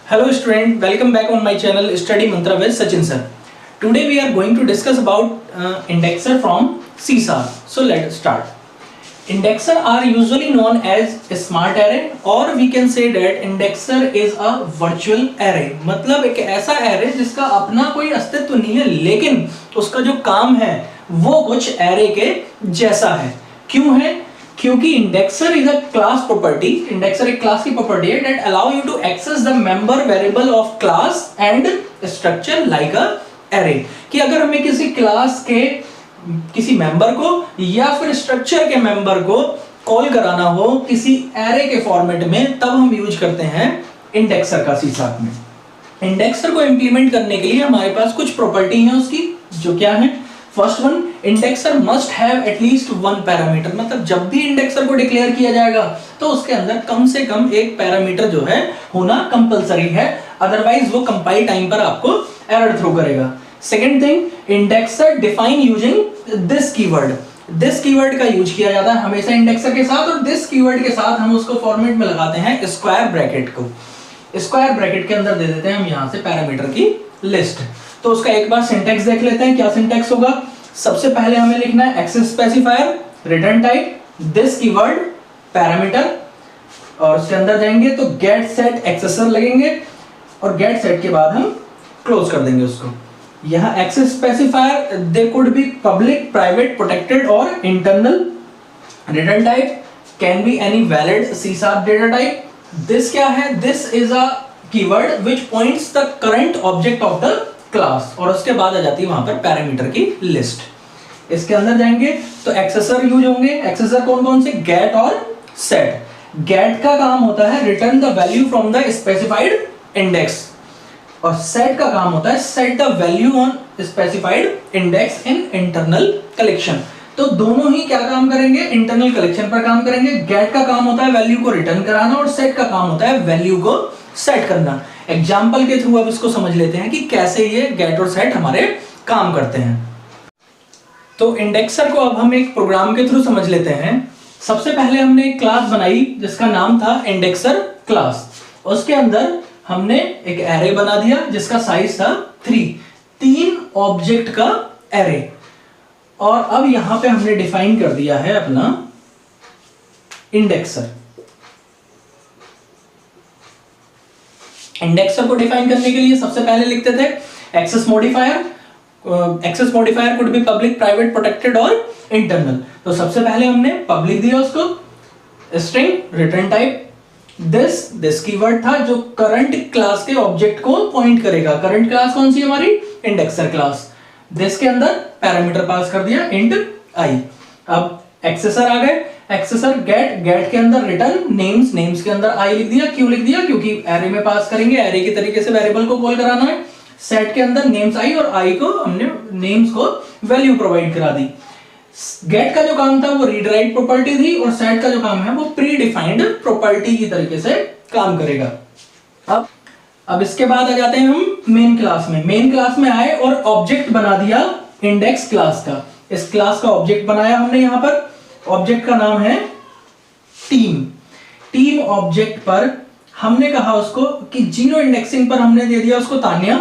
Hello student, welcome back on my channel Study Mantra with Sachin sir. Today we are going to discuss about indexer from C#. So let's start. Indexer are usually known as a smart array or we can say that indexer is a virtual array. मतलब एक ऐसा array जिसका अपना कोई अस्तित्व नहीं है लेकिन उसका जो काम है वो कुछ array के जैसा है. क्यों है? क्योंकि indexer is a class property. Indexer एक क्लास की प्रॉपर्टी है that allow you to access the member variable of class and structure like a array. कि अगर हमें किसी क्लास के किसी मेंबर को या फिर स्ट्रक्चर के मेंबर को कॉल कराना हो किसी एरे के फॉर्मेट में तब हम यूज करते हैं इंडेक्सर का C# में. इंडेक्सर को इंप्लीमेंट करने के लिए हमारे पास कुछ प्रॉपर्टी है उसकी, जो क्या है. First one, indexer must have at least one parameter. मतलब जब भी इंडेक्सर को डिक्लेयर किया जाएगा तो उसके अंदर कम से कम एक पैरामीटर जो है होना कंपलसरी है, अदरवाइज वो कंपाइल टाइम पर आपको एरर थ्रो करेगा. Second thing, indexer define using this keyword. This keyword का यूज किया जाता है हमेशा इंडेक्सर के साथ और दिस कीवर्ड के साथ हम उसको फॉर्मेट में लगाते हैं स्क्वायर ब्रैकेट को. स्क्वायर ब्रैकेट के अंदर दे देते हैं हम यहां से पैरामीटर की लिस्ट. तो उसका एक बार सिंटैक्स देख लेते हैं. क्या सिंटैक्स होगा? सबसे पहले हमें लिखना है access specifier return type this keyword parameter और उसके अंदर जाएंगे तो गेट सेट एक्सेसर लगेंगे और गेट सेट के बाद हम क्लोज कर देंगे उसको. यहां access specifier they could be public, private, protected और internal. Return type can be any valid C# data type. This क्या है? This is a keyword which points the current object of the class और उसके बाद आ जाती है वहां पर पैरामीटर की लिस्ट. इसके अंदर जाएंगे तो एक्सेसर यूज होंगे. एक्सेसर कौन कौन से? गेट और सेट. गेट का काम होता है return the value from the specified index और सेट का काम होता है set the value on specified index in internal collection. तो दोनों ही क्या काम करेंगे? इंटरनल कलेक्शन पर काम करेंगे. गेट का काम होता है वैल्यू को रिटर्न कराना और सेट का काम होता है वैल्यू को सेट करना. एग्जाम्पल के थ्रू अब इसको समझ लेते हैं कि कैसे ये गेट और सेट हमारे काम करते हैं. तो इंडेक्सर को अब हम एक प्रोग्राम के थ्रू समझ लेते हैं. सबसे पहले हमने एक क्लास बनाई जिसका नाम था इंडेक्सर क्लास. उसके अंदर हमने एक एरे बना दिया जिसका साइज था 3 ऑब्जेक्ट का एरे. और अब यहां पे हमने डिफाइन कर दिया है अपना इंडेक्सर. इंडेक्सर को डिफाइन करने के लिए सबसे पहले लिखते थे access modifier. Access modifier could be public, private, protected और इंटरनल. तो सबसे पहले हमने पब्लिक दिया उसको, string, return type this keyword था जो करंट क्लास के ऑब्जेक्ट को पॉइंट करेगा. करंट क्लास कौन सी हमारी? Indexer class. दिस के अंदर पैरामीटर पास कर दिया इंट आई. अब एक्सेसर आ गए. एक्सेसर गेट के अंदर रिटर्न नेम्स के अंदर आई लिख दिया. क्यों लिख दिया? क्योंकि एरे में पास करेंगे, एरे की तरीके से वेरिएबल को कॉल कराना है. सेट के अंदर नेम्स आई और आई को हमने नेम्स को वैल्यू प्रोवाइड करा दी. गेट का जो काम था वो रीड राइट प्रॉपर्टी थी और सेट का जो काम है वो प्री डिफाइंड प्रॉपर्टी की तरीके से काम करेगा. अब इसके बाद आ जाते हैं हम मेन क्लास में. मेन क्लास में आए और ऑब्जेक्ट बना दिया इंडेक्स क्लास का. इस क्लास का ऑब्जेक्ट बनाया हमने. यहां पर ऑब्जेक्ट का नाम है टीम. टीम ऑब्जेक्ट पर हमने कहा उसको कि 0 इंडेक्सिंग पर हमने दे दिया उसको तान्या,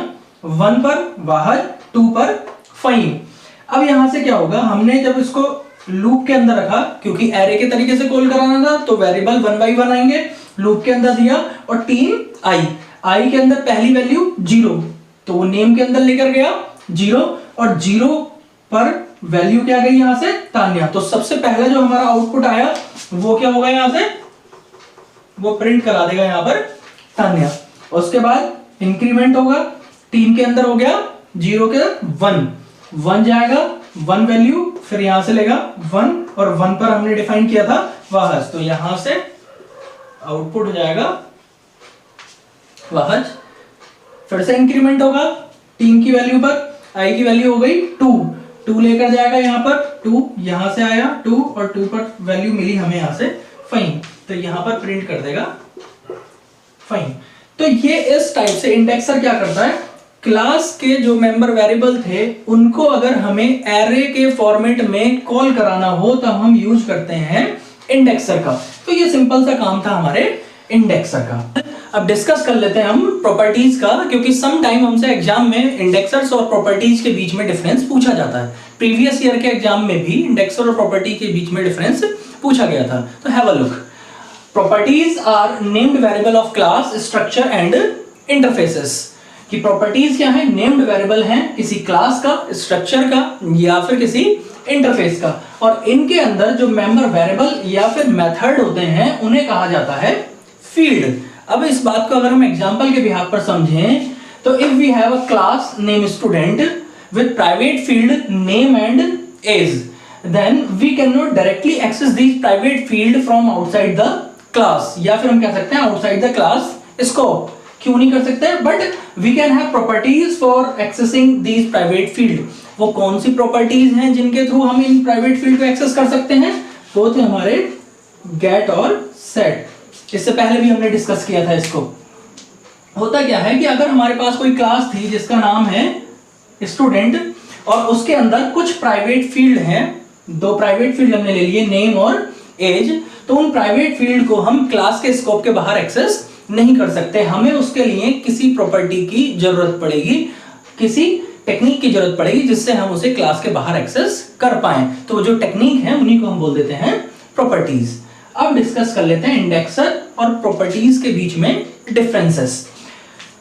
1 पर वाहद, 2 पर फहीम. अब यहां से क्या होगा? हमने जब इसको लूप के अंदर रखा क्योंकि एरे के तरीके से कॉल कराना था तो वेरिएबल 1 by 1 आएंगे. लूप के अंदर दिया और टीम आई के अंदर पहली वैल्यू 0 तो वो नेम के अंदर लेकर गया 0 और 0 पर वैल्यू क्या गई यहां से? तान्या. तो सबसे पहला जो हमारा आउटपुट आया वो क्या होगा? यहां से वो प्रिंट करा देगा यहां पर तान्या. उसके बाद इंक्रीमेंट होगा. टीम के अंदर हो गया 0 के 1 जाएगा 1 वैल्यू, फिर यहां से लेगा 1 और 1 पर हमने डिफाइन किया था वाहज. तो यहां से आउटपुट हो जाएगा वाहज. फिर से इंक्रीमेंट होगा टीम की वैल्यू पर. आई की वैल्यू हो गई 2 लेकर जाएगा यहां पर 2, यहां से आया 2 और 2 पर वैल्यू मिली हमें यहां से फहीम. तो यहां पर प्रिंट कर देगा फहीम. तो ये इस टाइप से इंडेक्सर क्या करता है? क्लास के जो मेंबर वेरिएबल थे उनको अगर हमें एरे के फॉर्मेट में कॉल कराना हो तो हम यूज करते हैं इंडेक्सर का. तो ये सिंपल सा काम था हमारे इंडेक्सर का. अब डिस्कस कर लेते हैं हम प्रॉपर्टीज का, क्योंकि सम टाइम हमसे एग्जाम में इंडेक्सर्स और प्रॉपर्टीज के बीच में डिफरेंस पूछा जाता है। प्रीवियस ईयर के एग्जाम में भी इंडेक्सर और प्रॉपर्टी के बीच में डिफरेंस पूछा गया था। तो have a look. Properties are named variable of class, structure and interfaces. कि प्रॉपर्टीज क्या है? नेम्ड वेरिएबल हैं किसी क्लास का, स्ट्रक्चर का या फिर किसी इंटरफेस का, और इनके अंदर जो मेंबर वेरिएबल या फिर मेथड होते हैं उन्हें कहा जाता है फील्ड। अब इस बात को अगर हम एग्जांपल के बिहाफ पर समझें तो if we have a class name student with private field name and age, then we can not directly access these private field from outside the class, या फिर हम कह सकते हैं आउटसाइड द क्लास स्कोप। क्यों नहीं कर सकते? But we can have properties for accessing these private field. वो कौन सी प्रॉपर्टीज हैं जिनके थ्रू हम इन प्राइवेट फील्ड को एक्सेस कर सकते हैं? वो थे हमारे गेट और सेट। इससे पहले भी हमने डिस्कस किया था इसको। होता क्या है कि अगर हमारे पास कोई क्लास थी जिसका नाम है स्टूडेंट और उसके अंदर कुछ प्राइवेट फील्ड हैं, दो प्राइवेट फील्ड हमने ले लिए, नेम और एज, तो उन प्राइवेट फील्ड को हम क्लास के स्कोप के बाहर एक्सेस नहीं कर सकते। हमें उसके लिए किसी प्रॉपर्टी की जरूरत पड़ेगी, किसी टेक्निक की जरूरत पड़ेगी जिससे हम उसे क्लास के बाहर एक्सेस कर पाए। तो जो टेक्निक है उन्हीं को हम बोल देते हैं प्रॉपर्टीज। अब डिस्कस कर लेते हैं इंडेक्सर और प्रॉपर्टीज के बीच में डिफरेंसेस।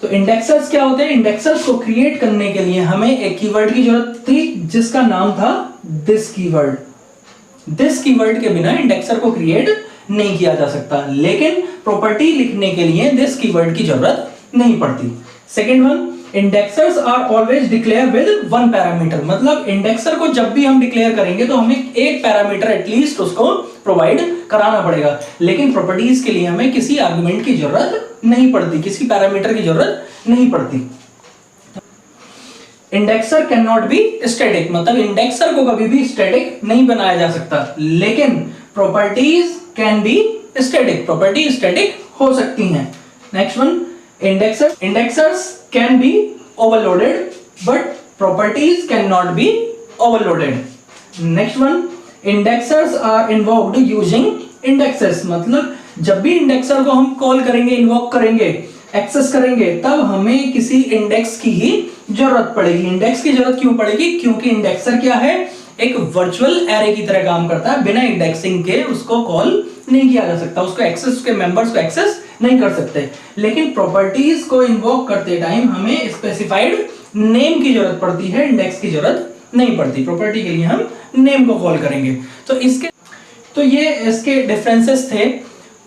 तो इंडेक्सर्स क्या होते हैं? इंडेक्सर्स को क्रिएट करने के लिए हमें एक कीवर्ड की जरूरत थी जिसका नाम था दिस कीवर्ड। दिस कीवर्ड के बिना इंडेक्सर को क्रिएट नहीं किया जा सकता, लेकिन प्रॉपर्टी लिखने के लिए दिस कीवर्ड की जरूरत नहीं पड़ती। Second one, indexers are always declare with one parameter. मतलब इंडेक्सर को जब भी हम डिक्लेयर करेंगे तो हमें एक पैरामीटर एटलीस्ट उसको प्रोवाइड कराना पड़ेगा, लेकिन प्रॉपर्टीज के लिए हमें किसी आर्गुमेंट की जरूरत नहीं पड़ती, किसी पैरामीटर की जरूरत नहीं पड़ती। Indexer can not be static, मतलब इंडेक्सर को कभी भी स्टैटिक नहीं बनाया जा सकता, लेकिन properties can be static, property static हो सकती हैं। Next one, indexers can be overloaded but properties can not be overloaded. Next one, indexers are invoked using indexes. मतलब जब भी इंडेक्सर को हम कॉल करेंगे, इन्वोक करेंगे, एक्सेस करेंगे, तब हमें किसी इंडेक्स की ही जरूरत पड़ेगी। इंडेक्स की जरूरत क्यों पड़ेगी? क्योंकि इंडेक्सर क्या है? एक वर्चुअल एरे की तरह काम करता है। बिना इंडेक्सिंग के उसको कॉल नहीं किया जा सकता, उसको एक्सेस, उसके मेंबर्स को एक्सेस नहीं कर सकते। लेकिन प्रॉपर्टीज को इन्वोक करते टाइम हमें स्पेसिफाइड नेम की जरूरत पड़ती है, इंडेक्स की जरूरत नहीं पड़ती। प्रॉपर्टी के लिए हम नेम को कॉल करेंगे। तो ये इसके डिफरेंसेस थे।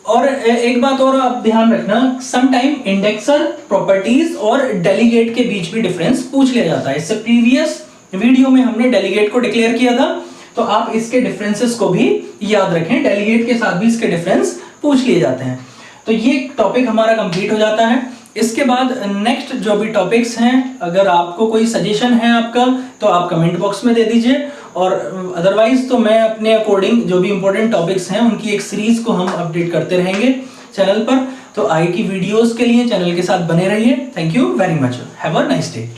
और एक बात और आप ध्यान रखना, सम टाइम इंडेक्सर, प्रॉपर्टीज और डेलीगेट के बीच भी डिफरेंस पूछ लिया जाता है। इससे प्रीवियस वीडियो में हमने डेलीगेट को डिक्लेयर किया था, तो आप इसके डिफरेंसेस को भी याद रखें। डेलीगेट के साथ भी इसके डिफरेंस पूछ लिए जाते हैं। तो ये टॉपिक हमारा कंप्लीट हो जाता है। इसके बाद नेक्स्ट जो भी टॉपिक्स हैं, अगर आपको कोई सजेशन है आपका तो आप कमेंट बॉक्स में दे दीजिए, और अदरवाइज तो मैं अपने अकॉर्डिंग जो भी इंपॉर्टेंट टॉपिक्स हैं उनकी एक सीरीज को हम अपडेट करते रहेंगे चैनल पर। तो आगे की वीडियोस के लिए चैनल के साथ बने रहिए। Thank you very much. Have a nice day.